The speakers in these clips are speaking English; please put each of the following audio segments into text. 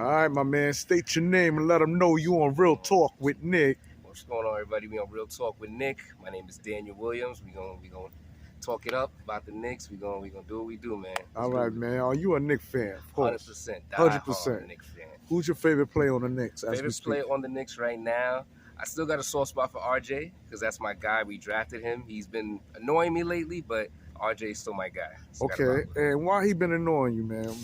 All right, my man. State your name and let them know you on Real Talk with Nick. What's going on, everybody? We on Real Talk with Nick. My name is Daniel Williams. We gonna talk it up about the Knicks. We gonna do what we do, man. All right, man. Are you a Nick fan? Of course. 100% die 100%. hard Knicks fan. Who's your favorite player on the Knicks as we Favorite speak? player on the Knicks right now. I still got a soft spot for RJ because that's my guy. We drafted him. He's been annoying me lately, but RJ is still my guy. Still gotta rock Okay, with him. and why he been annoying you, man?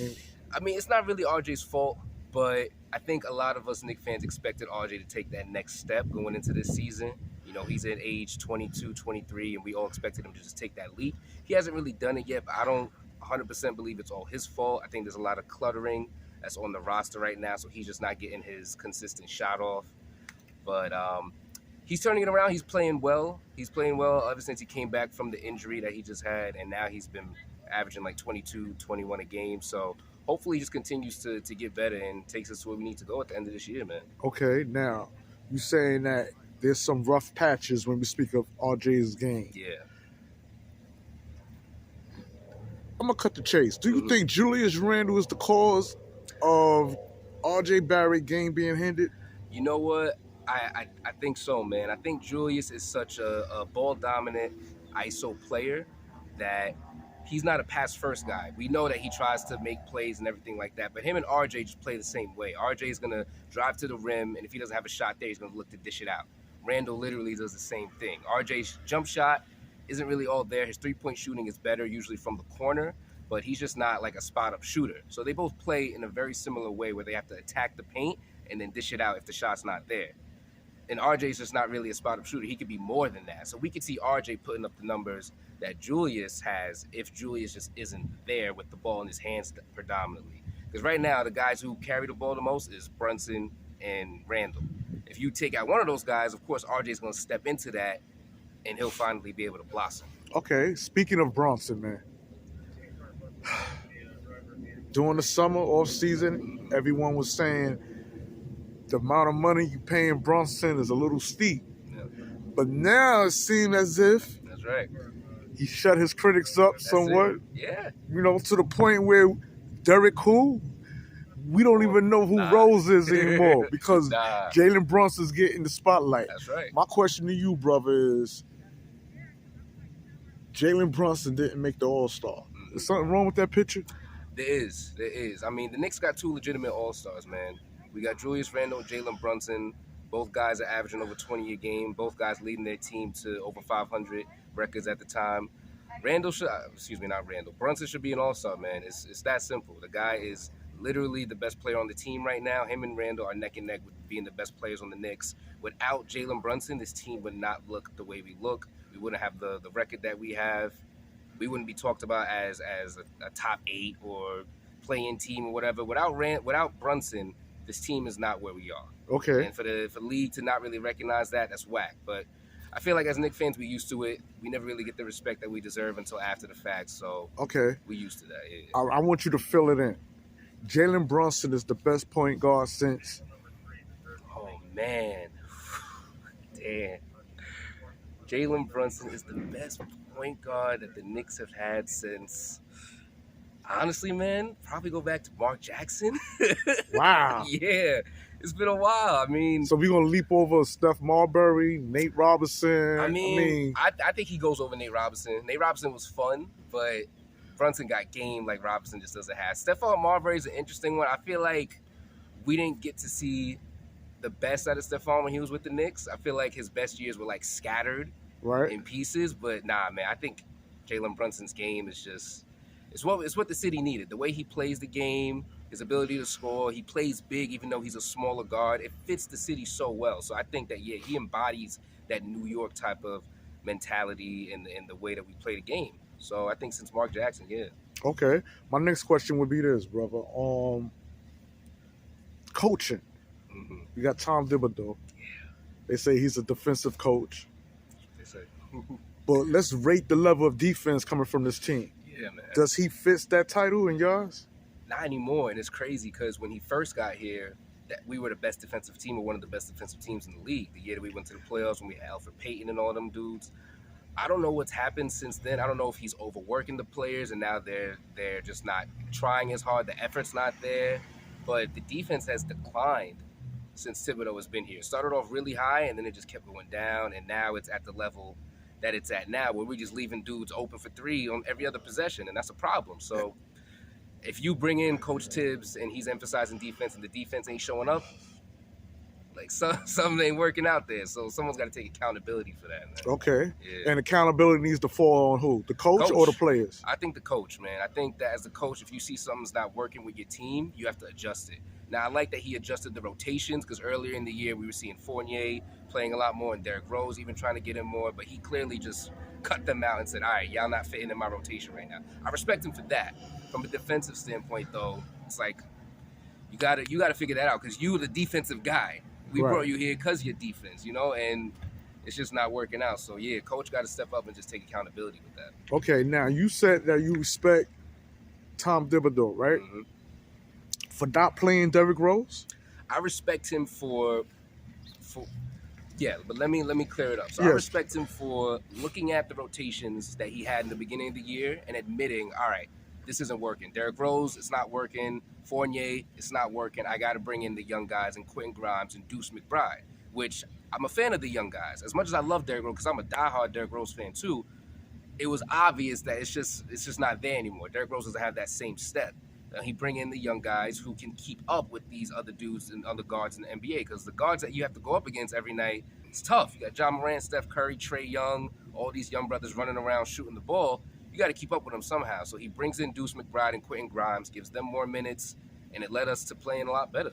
I mean, it's not really RJ's fault, but I think a lot of us Knicks fans expected RJ to take that next step going into this season. You know, he's at age 22, 23, and we all expected him to just take that leap. He hasn't really done it yet, but I don't 100% believe it's all his fault. I think there's a lot of cluttering that's on the roster right now, so he's just not getting his consistent shot off. But he's turning it around. He's playing well. He's playing well ever since he came back from the injury that he just had, and now he's been averaging like 22, 21 a game. So hopefully he just continues to get better and takes us to where we need to go at the end of this year, man. Okay, now you saying that there's some rough patches when we speak of RJ's game. Yeah. I'm gonna cut the chase. Do you think Julius Randle is the cause of RJ Barrett game being hindered? You know what? I think so, man. I think Julius is such a ball-dominant ISO player that he's not a pass-first guy. We know that he tries to make plays and everything like that, but him and RJ just play the same way. RJ is going to drive to the rim, and if he doesn't have a shot there, he's going to look to dish it out. Randle literally does the same thing. RJ's jump shot isn't really all there. His three-point shooting is better, usually from the corner, but he's just not like a spot-up shooter. So they both play in a very similar way where they have to attack the paint and then dish it out if the shot's not there. And RJ's just not really a spot-up shooter. He could be more than that. So we could see RJ putting up the numbers that Julius has if Julius just isn't there with the ball in his hands predominantly. Because right now, the guys who carry the ball the most is Brunson and Randle. If you take out one of those guys, of course, RJ's going to step into that, and he'll finally be able to blossom. Okay, speaking of Brunson, man. During the summer off season, everyone was saying the amount of money you paying Brunson is a little steep. Yeah. But now it seems as if That's right. he shut his critics up somewhat. Yeah. You know, to the point where Derek who? We don't even know who Rose is anymore because Jalen Brunson's getting the spotlight. That's right. My question to you, brother, is Jalen Brunson didn't make the All-Star. Is something wrong with that picture? There is. I mean, the Knicks got two legitimate All-Stars, man. We got Julius Randle and Jalen Brunson. Both guys are averaging over 20 a game. Both guys leading their team to over 500 records at the time. Brunson should be an All-Star, man. It's that simple. The guy is literally the best player on the team right now. Him and Randle are neck and neck with being the best players on the Knicks. Without Jalen Brunson, this team would not look the way we look. We wouldn't have the record that we have. We wouldn't be talked about as a top 8 or play-in team or whatever. Without Brunson, this team is not where we are. Okay. And for the league to not really recognize that, that's whack. But I feel like as Knicks fans, we used to it. We never really get the respect that we deserve until after the fact. So we used to that. Yeah. I want you to fill it in. Jalen Brunson is the best point guard since. Oh man, damn. Jalen Brunson is the best point guard that the Knicks have had since. Honestly, man, probably go back to Mark Jackson. Wow. Yeah, it's been a while. I mean, so we're gonna leap over Steph Marbury, Nate Robinson. I think he goes over Nate Robinson. Nate Robinson was fun, but Brunson got game like Robinson just doesn't have. Stephon Marbury is an interesting one. I feel like we didn't get to see the best out of Stephon when he was with the Knicks. I feel like his best years were like scattered in pieces. But nah, man, I think Jalen Brunson's game is just it's what the city needed. The way he plays the game, his ability to score, he plays big even though he's a smaller guard. It fits the city so well. So I think that he embodies that New York type of mentality in the way that we play the game. So I think since Mark Jackson, yeah. Okay. My next question would be this, brother. Coaching. Mm-hmm. You got Tom Thibodeau. Yeah. They say he's a defensive coach. They say. But let's rate the level of defense coming from this team. Yeah, man. Does he fit that title in yours? Not anymore, and it's crazy because when he first got here, that we were the best defensive team or one of the best defensive teams in the league. The year that we went to the playoffs when we had Alfred Payton and all them dudes. I don't know what's happened since then. I don't know if he's overworking the players and now they're just not trying as hard. The effort's not there. but the defense has declined since Thibodeau has been here. It started off really high, and then it just kept going down, and now it's at the level that it's at now, where we're just leaving dudes open for three on every other possession, and that's a problem. So if you bring in Coach Tibbs and he's emphasizing defense and the defense ain't showing up, like something ain't working out there. So someone's got to take accountability for that, man. Okay. Yeah. And accountability needs to fall on who? The coach or the players? I think the coach, man. I think that as a coach, if you see something's not working with your team, you have to adjust it. Now, I like that he adjusted the rotations because earlier in the year we were seeing Fournier playing a lot more and Derrick Rose even trying to get in more, but he clearly just cut them out and said, all right, y'all not fitting in my rotation right now. I respect him for that. From a defensive standpoint, though, it's like you gotta figure that out because you're the defensive guy. We brought you here because of your defense, and it's just not working out. So, yeah, coach got to step up and just take accountability with that. Okay, now you said that you respect Tom Thibodeau, right? Mm-hmm. For not playing Derrick Rose? I respect him for but let me clear it up. So yes. I respect him for looking at the rotations that he had in the beginning of the year and admitting, all right, this isn't working. Derrick Rose, it's not working. Fournier, it's not working. I got to bring in the young guys and Quentin Grimes and Deuce McBride, which I'm a fan of the young guys. As much as I love Derrick Rose, because I'm a diehard Derrick Rose fan too, it was obvious that it's just not there anymore. Derrick Rose doesn't have that same step. He bring in the young guys who can keep up with these other dudes and other guards in the NBA, because the guards that you have to go up against every night, it's tough. You got John Morant, Steph Curry, Trae Young, all these young brothers running around shooting the ball. You got to keep up with them somehow. So he brings in Deuce McBride and Quentin Grimes, gives them more minutes, and it led us to playing a lot better.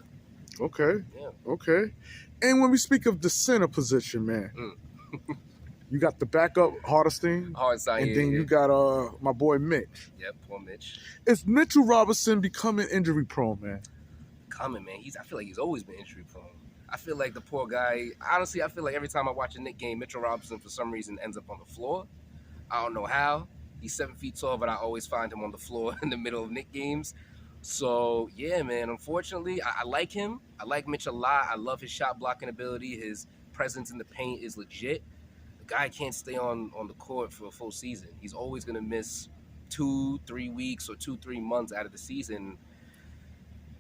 Okay. Yeah. Okay. And when we speak of the center position, man, you got the backup Hartenstein, and then you got my boy Mitch. Yep, poor Mitch. Is Mitchell Robinson becoming injury prone, man? Man. I feel like he's always been injury prone. I feel like the poor guy. Honestly, I feel like every time I watch a Knicks game, Mitchell Robinson for some reason ends up on the floor. I don't know how. He's 7 feet tall, but I always find him on the floor in the middle of Knicks games. So, yeah, man, unfortunately, I like him. I like Mitch a lot. I love his shot blocking ability. His presence in the paint is legit. The guy can't stay on the court for a full season. He's always going to miss 2-3 weeks or 2-3 months out of the season.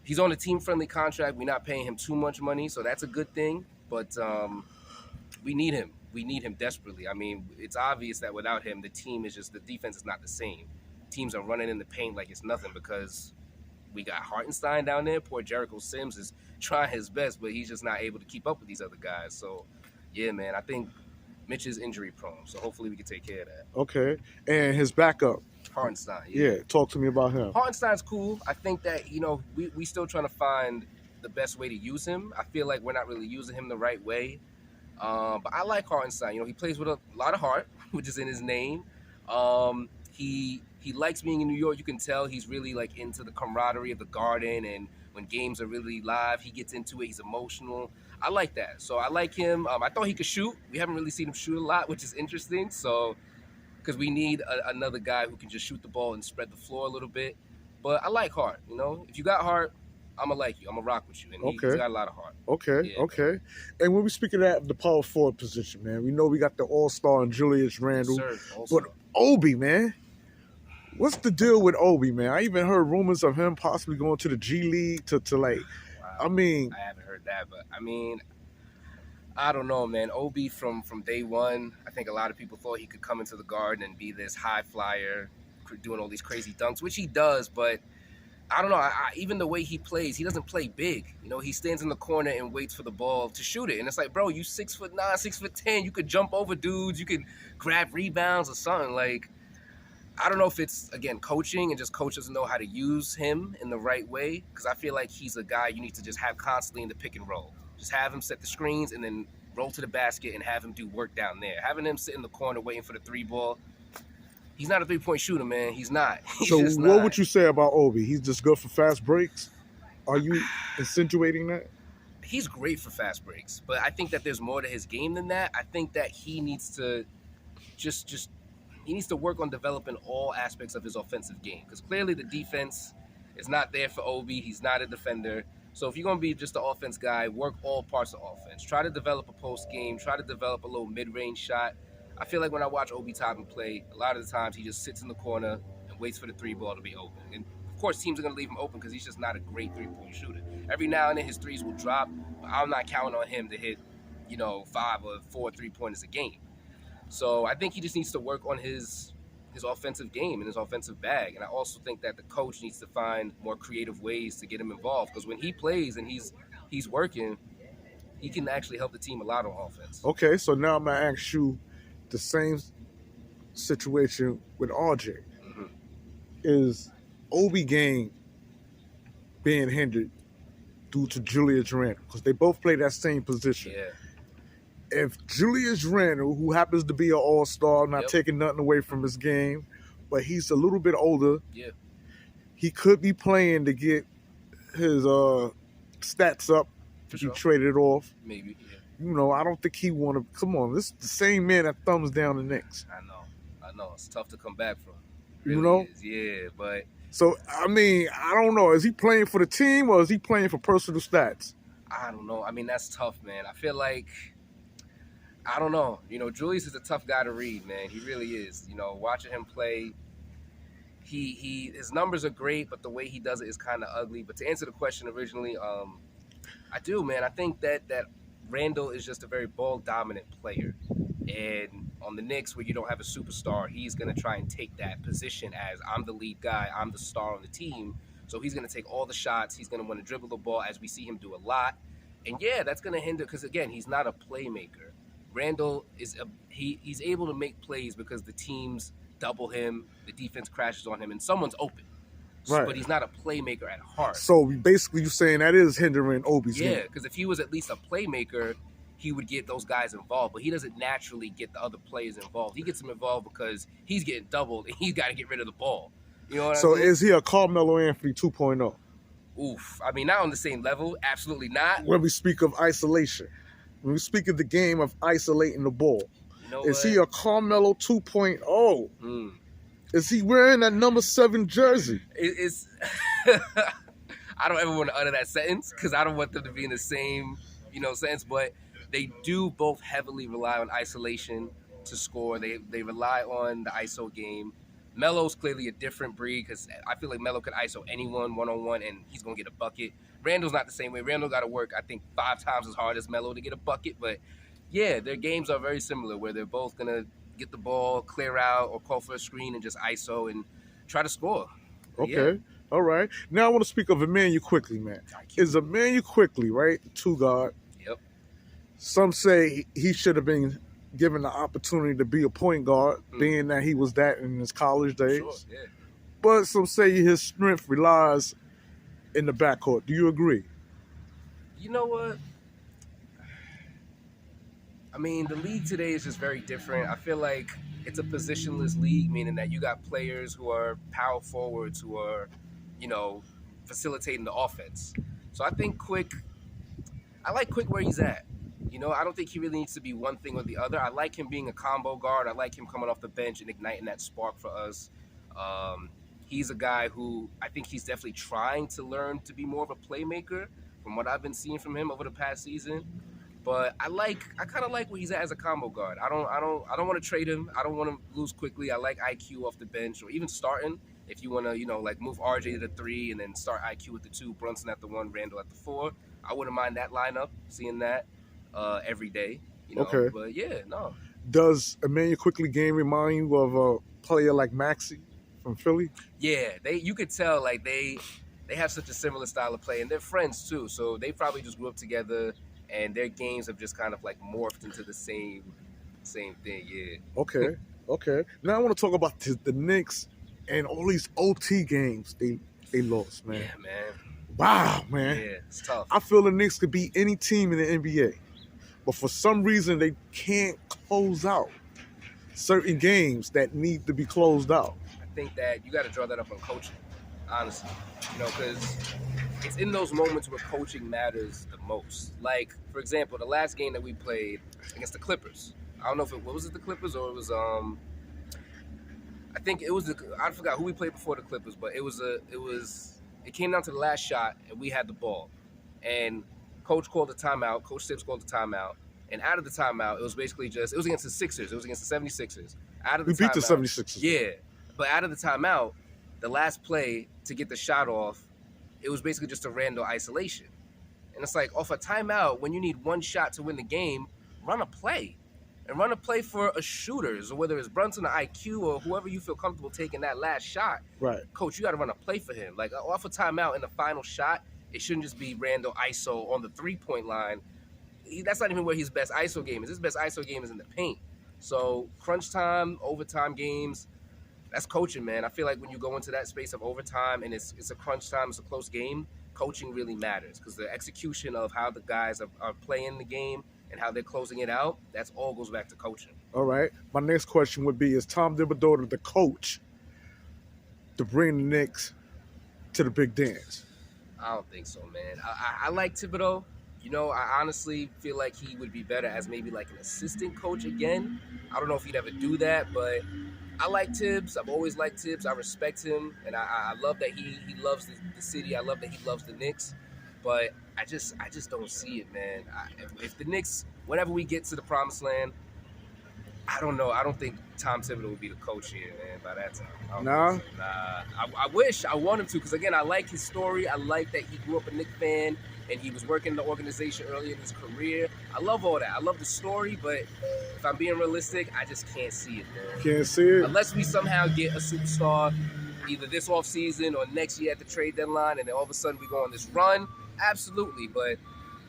He's on a team-friendly contract. We're not paying him too much money, so that's a good thing. But we need him. We need him desperately. I mean, it's obvious that without him, the defense is not the same. Teams are running in the paint like it's nothing because we got Hartenstein down there. Poor Jericho Sims is trying his best, but he's just not able to keep up with these other guys. So, yeah, man, I think Mitch is injury prone, so hopefully we can take care of that. Okay. And his backup? Hartenstein. Yeah, talk to me about him. Hartenstein's cool. I think that, we still trying to find the best way to use him. I feel like we're not really using him the right way. But I like Hartenstein. He plays with a lot of heart, which is in his name. He likes being in New York. You can tell he's really like into the camaraderie of the Garden, and when games are really live, he gets into it. He's emotional. I like that. So I like him. I thought he could shoot. We haven't really seen him shoot a lot, which is interesting. So because we need another guy who can just shoot the ball and spread the floor a little bit. But I like Hart. If you got Hart, I'm going to like you. I'm going to rock with you. And he's got a lot of heart. Okay, yeah. Okay. And when we speak of that, the power forward position, man, we know we got the all-star and Julius Randle. Yes, sir. But Obi, man, what's the deal with Obi, man? I even heard rumors of him possibly going to the G League to like, wow. I mean. I haven't heard that, but I mean, I don't know, man. Obi from day one, I think a lot of people thought he could come into the Garden and be this high flyer, doing all these crazy dunks, which he does, but I don't know. Even the way he plays, he doesn't play big. He stands in the corner and waits for the ball to shoot it. And it's like, bro, you 6'9", 6'10". You could jump over dudes. You could grab rebounds or something. Like, I don't know if it's, again, coaching and just coach doesn't know how to use him in the right way. Because I feel like he's a guy you need to just have constantly in the pick and roll. Just have him set the screens and then roll to the basket and have him do work down there. Having him sit in the corner waiting for the three ball. He's not a three-point shooter, man. He's not. He's what would you say about Obi? He's just good for fast breaks? Are you insinuating that? He's great for fast breaks, but I think that there's more to his game than that. I think that he needs to he needs to work on developing all aspects of his offensive game, because clearly the defense is not there for Obi. He's not a defender. So if you're going to be just an offense guy, work all parts of offense. Try to develop a post game. Try to develop a little mid-range shot. I feel like when I watch Obi Toppin play, a lot of the times he just sits in the corner and waits for the three ball to be open. And of course, teams are going to leave him open because he's just not a great three-point shooter. Every now and then his threes will drop, but I'm not counting on him to hit, 5 or 4 3-pointers a game. So I think he just needs to work on his offensive game and his offensive bag. And I also think that the coach needs to find more creative ways to get him involved, because when he plays and he's working, he can actually help the team a lot on offense. Okay, so now I'm going to ask you the same situation with RJ. Mm-hmm. Is Obi game being hindered due to Julius Randle? Because they both play that same position. Yeah. If Julius Randle, who happens to be an all-star, not taking nothing away from his game, but he's a little bit older, he could be playing to get his stats up to be traded off. Maybe, yeah. I don't think he want to. Come on, this is the same man that thumbs down the Knicks. I know. It's tough to come back from. Really is. Yeah, but. So, I don't know. Is he playing for the team or is he playing for personal stats? I don't know. That's tough, man. I feel like, I don't know. Julius is a tough guy to read, man. He really is. Watching him play, his numbers are great, but the way he does it is kind of ugly. But to answer the question originally, I do, man. I think that Randall is just a very ball-dominant player. And on the Knicks, where you don't have a superstar, he's going to try and take that position as, I'm the lead guy, I'm the star on the team. So he's going to take all the shots. He's going to want to dribble the ball, as we see him do a lot. And, yeah, that's going to hinder, because, again, he's not a playmaker. Randall he's able to make plays because the teams double him, the defense crashes on him, and someone's open. Right. But he's not a playmaker at heart. So basically you're saying that is hindering Obi's game. Yeah, because if he was at least a playmaker, he would get those guys involved. But he doesn't naturally get the other players involved. He gets them involved because he's getting doubled and he's got to get rid of the ball. You know what I mean? So is he a Carmelo Anthony 2.0? Oof. Not on the same level. Absolutely not. When we speak of isolation, when we speak of the game of isolating the ball, is he a Carmelo 2.0? Is he wearing that number 7 jersey? It's I don't ever want to utter that sentence because I don't want them to be in the same, sentence. But they do both heavily rely on isolation to score. They rely on the ISO game. Melo's clearly a different breed because I feel like Melo could ISO anyone one-on-one and he's going to get a bucket. Randall's not the same way. Randall got to work, I think, 5 times as hard as Melo to get a bucket. But, yeah, their games are very similar where they're both going to get the ball, clear out, or call for a screen and just ISO and try to score. Okay. All right. Now I want to speak of Emmanuel Quickly, man. Is Emmanuel Quickly, right, the 2 guard? Yep. Some say he should have been given the opportunity to be a point guard, being that he was that in his college days. Sure, yeah. But some say his strength relies in the backcourt. Do you agree? You know what? The league today is just very different. I feel like it's a positionless league, meaning that you got players who are power forwards who are, facilitating the offense. So I think I like Quick where he's at. I don't think he really needs to be one thing or the other. I like him being a combo guard. I like him coming off the bench and igniting that spark for us. He's a guy who I think he's definitely trying to learn to be more of a playmaker from what I've been seeing from him over the past season. But I kind of like where he's at as a combo guard. I don't want to trade him. I don't want to lose quickly. I like IQ off the bench or even starting. If you want to, move RJ to the 3 and then start IQ at the 2, Brunson at the 1, Randall at the 4. I wouldn't mind that lineup, seeing that every day. Okay. But yeah, no. Does Emmanuel Quickly game remind you of a player like Maxey from Philly? Yeah, you could tell they have such a similar style of play, and they're friends too. So they probably just grew up together. And their games have just kind of morphed into the same thing, yeah. Okay. Now I want to talk about the Knicks and all these OT games they lost, man. Yeah, man. Wow, man. Yeah, it's tough. I feel the Knicks could beat any team in the NBA. But for some reason, they can't close out certain games that need to be closed out. I think that you got to draw that up on coaching, honestly. Because it's in those moments where coaching matters the most. Like, for example, the last game that we played against the Clippers. I don't know if was it the Clippers or it was I think it was I forgot who we played before the Clippers, but it came down to the last shot and we had the ball. And coach called the timeout, Coach Sips called the timeout, and out of the timeout, it was basically it was against the Sixers, it was against the 76ers. We beat the 76ers. Yeah. But out of the timeout, the last play, to get the shot off, it was basically just a random isolation. And it's like, off a timeout, when you need one shot to win the game, run a play. And run a play for a shooter, so whether it's Brunson or IQ or whoever you feel comfortable taking that last shot. Right. Coach, you got to run a play for him. Like, off a timeout in the final shot, it shouldn't just be random ISO on the three-point line. That's not even where his best ISO game is. His best ISO game is in the paint. So crunch time, overtime games, that's coaching, man. I feel like when you go into that space of overtime and it's a crunch time, it's a close game, coaching really matters because the execution of how the guys are playing the game and how they're closing it out, that's all goes back to coaching. All right. My next question would be, is Tom Thibodeau the coach to bring the Knicks to the big dance? I don't think so, man. I like Thibodeau. You know, I honestly feel like he would be better as maybe like an assistant coach again. I don't know if he'd ever do that, but I like Tibbs. I've always liked Tibbs. I respect him, and I love that he loves the city. I love that he loves the Knicks, but I just don't see it, man. If the Knicks, whenever we get to the promised land, I don't know. I don't think Tom Thibodeau would be the coach here, man, by that time. Nah? I wish. I want him to, because, again, I like his story. I like that he grew up a Knicks fan, and he was working in the organization early in his career. I love all that. I love the story, but if I'm being realistic, I just can't see it, man. Can't see it? Unless we somehow get a superstar either this offseason or next year at the trade deadline, and then all of a sudden we go on this run, absolutely. But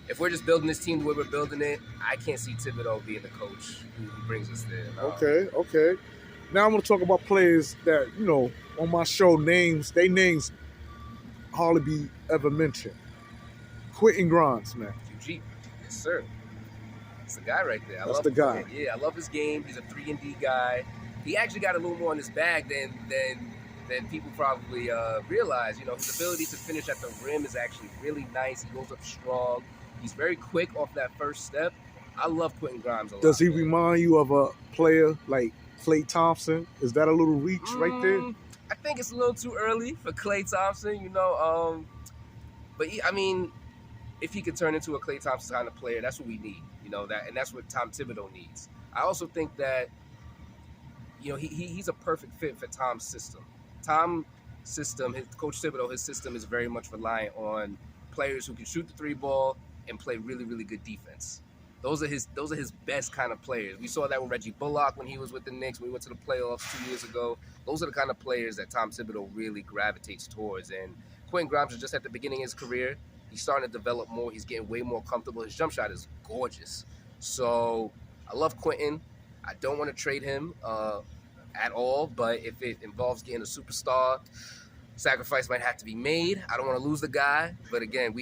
if we're just building this team the way we're building it, I can't see Thibodeau being the coach who brings us there. No. Okay. Now I'm going to talk about players that, you know, on my show, names hardly be ever mentioned. Quentin Grimes, man. QG. Yes, sir. That's the guy right there. That's the guy. Him. Yeah, I love his game. He's a 3-and-D guy. He actually got a little more in his bag than people probably realize. You know, his ability to finish at the rim is actually really nice. He goes up strong. He's very quick off that first step. I love Quentin Grimes a lot. Does he remind you of a player like Klay Thompson? Is that a little reach right there? I think it's a little too early for Klay Thompson, you know. But if he could turn into a Klay Thompson kind of player, that's what we need, you know, and that's what Tom Thibodeau needs. I also think that, you know, he's a perfect fit for Tom's system. Tom's system, Coach Thibodeau, his system is very much reliant on players who can shoot the three ball and play really, really good defense. Those are his best kind of players. We saw that with Reggie Bullock when he was with the Knicks. When we went to the playoffs 2 years ago. Those are the kind of players that Tom Thibodeau really gravitates towards. And Quentin Grimes is just at the beginning of his career. He's starting to develop more. He's getting way more comfortable. His jump shot is gorgeous. So I love Quentin. I don't want to trade him at all. But if it involves getting a superstar, sacrifice might have to be made. I don't want to lose the guy. But again,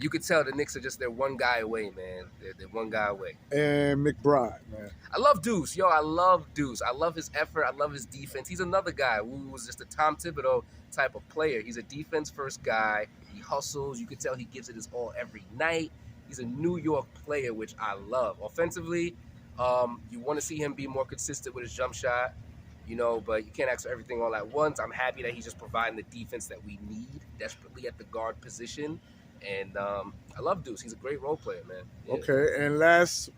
you could tell the Knicks are just, they're one guy away, man. They're one guy away. And McBride, man. I love Deuce. I love Deuce. I love his effort. I love his defense. He's another guy who was just a Tom Thibodeau type of player. He's a defense-first guy. He hustles. You could tell he gives it his all every night. He's a New York player, which I love. Offensively, you want to see him be more consistent with his jump shot, you know, but you can't ask for everything all at once. I'm happy that he's just providing the defense that we need desperately at the guard position. And I love Deuce. He's a great role player, man. Yeah. Okay, and last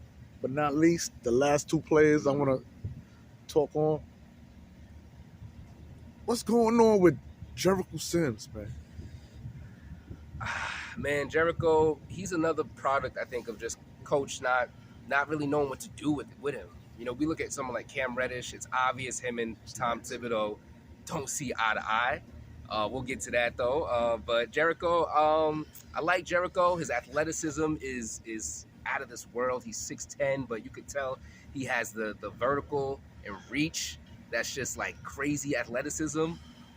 but not least, the last two players I want to talk on. What's going on with Jericho Sims, man? Man, Jericho, he's another product, I think, of just coach not really knowing what to do with him. You know, we look at someone like Cam Reddish. It's obvious him and Tom Thibodeau don't see eye to eye. We'll get to that, though. But Jericho, I like Jericho. His athleticism is out of this world. He's 6'10", but you could tell he has the vertical and reach. That's just, like, crazy athleticism.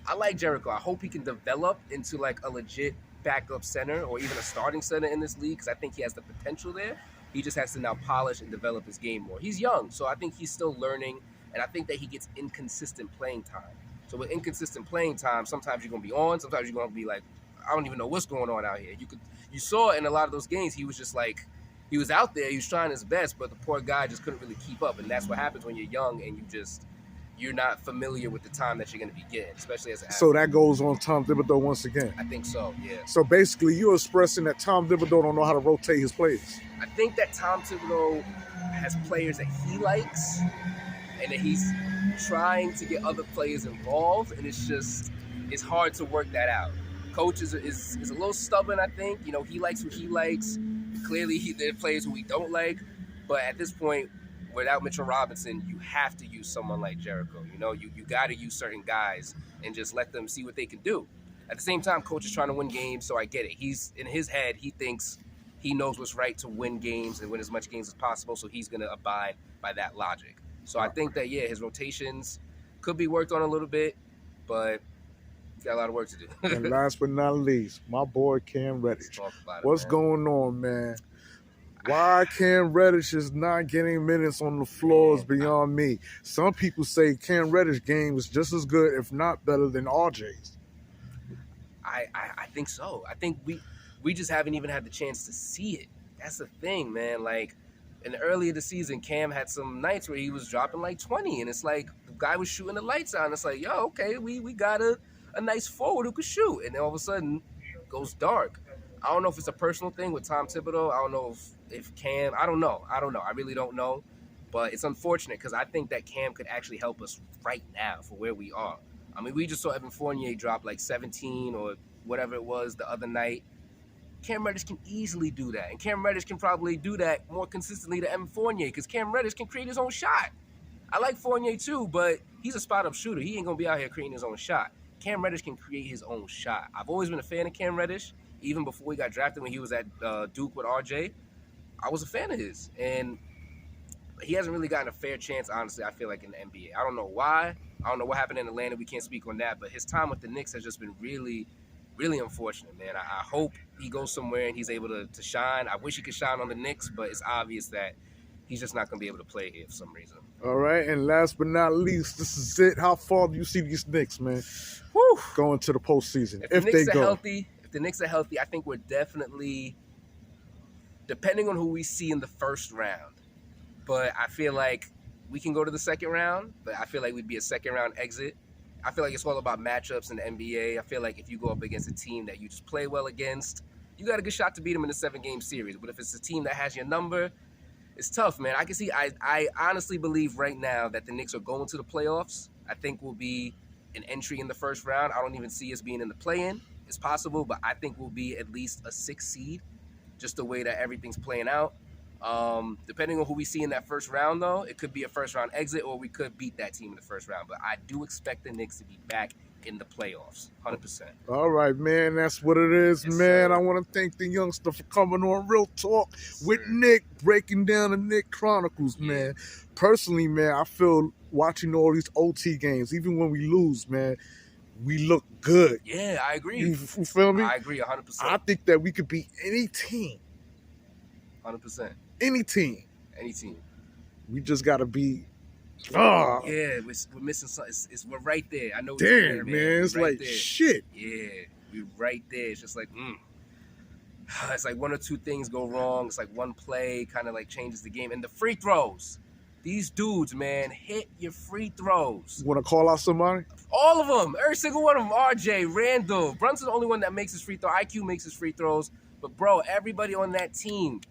I like Jericho. I hope he can develop into, like, a legit backup center or even a starting center in this league because I think he has the potential there. He just has to now polish and develop his game more. He's young, so I think he's still learning, and I think that he gets inconsistent playing time. So with inconsistent playing time, sometimes you're going to be on, sometimes you're going to be like, I don't even know what's going on out here. You saw in a lot of those games, he was just like, he was out there, he was trying his best, but the poor guy just couldn't really keep up. And that's what happens when you're young and you're not familiar with the time that you're going to be getting, especially as an athlete. So that goes on Tom Thibodeau once again. I think so, yeah. So basically, you're expressing that Tom Thibodeau don't know how to rotate his players. I think that Tom Thibodeau has players that he likes and that he's trying to get other players involved, and it's just it's hard to work that out. Coach is a little stubborn, I think. You know, he likes what he likes. Clearly, there are players who he don't like. But at this point, without Mitchell Robinson, you have to use someone like Jericho. You know, you got to use certain guys and just let them see what they can do. At the same time, coach is trying to win games, so I get it. He's in his head, he thinks he knows what's right to win games and win as much games as possible, so he's going to abide by that logic. So I think that, yeah, his rotations could be worked on a little bit, but he's got a lot of work to do. And last but not least, my boy Cam Reddish. What's going on, man? Why Cam Reddish is not getting minutes on the floor is beyond me. Some people say Cam Reddish game is just as good, if not better, than RJ's. I think so. I think we just haven't even had the chance to see it. That's the thing, man. Like, in the early of the season, Cam had some nights where he was dropping like 20, and it's like the guy was shooting the lights out. And it's like, yo, okay, we got a nice forward who could shoot. And then all of a sudden, it goes dark. I don't know if it's a personal thing with Tom Thibodeau. I don't know if Cam, I don't know. I really don't know. But it's unfortunate because I think that Cam could actually help us right now for where we are. I mean, we just saw Evan Fournier drop like 17 or whatever it was the other night. Cam Reddish can easily do that. And Cam Reddish can probably do that more consistently than Evan Fournier because Cam Reddish can create his own shot. I like Fournier too, but he's a spot-up shooter. He ain't going to be out here creating his own shot. Cam Reddish can create his own shot. I've always been a fan of Cam Reddish, even before he got drafted when he was at Duke with RJ. I was a fan of his. And he hasn't really gotten a fair chance, honestly, I feel like, in the NBA. I don't know why. I don't know what happened in Atlanta. We can't speak on that. But his time with the Knicks has just been really, really unfortunate, man. I hope he goes somewhere and he's able to shine. I wish he could shine on the Knicks, but it's obvious that he's just not going to be able to play here for some reason. All right, and last but not least, this is it. How far do you see these Knicks, man, going to the postseason? If the Knicks are healthy, I think we're definitely, depending on who we see in the first round, but I feel like we can go to the second round, but I feel like we'd be a second-round exit. I feel like it's all about matchups in the NBA. I feel like if you go up against a team that you just play well against, you got a good shot to beat them in a 7-game series. But if it's a team that has your number, it's tough, man. I honestly believe right now that the Knicks are going to the playoffs. I think we'll be an entry in the first round. I don't even see us being in the play-in. It's possible, but I think we'll be at least a 6th seed, just the way that everything's playing out. Depending on who we see in that first round, though, it could be a first-round exit or we could beat that team in the first round. But I do expect the Knicks to be back in the playoffs, 100%. All right, man. That's what it is, yes, man. Sir. I want to thank the youngster for coming on Real Talk with Nick, breaking down the Knick Chronicles, man. Personally, man, I feel watching all these OT games, even when we lose, man, we look good. Yeah, I agree. You feel me? I agree 100%. I think that we could beat any team. 100%. Any team. Any team. We just got to be... Yeah, we're missing something. We're right there. I know. Damn, man. It's right like, there. Shit. Yeah, we're right there. It's just like, It's like one or two things go wrong. It's like one play kind of like changes the game. And the free throws. These dudes, man, hit your free throws. You want to call out somebody? All of them. Every single one of them. RJ, Randall. Brunson's the only one that makes his free throw. IQ makes his free throws. But, bro, everybody on that team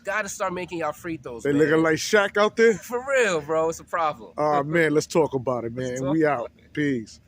got to start making y'all free throws, They looking like Shaq out there? For real, bro. It's a problem. Man, let's talk about it, man. We out. Peace.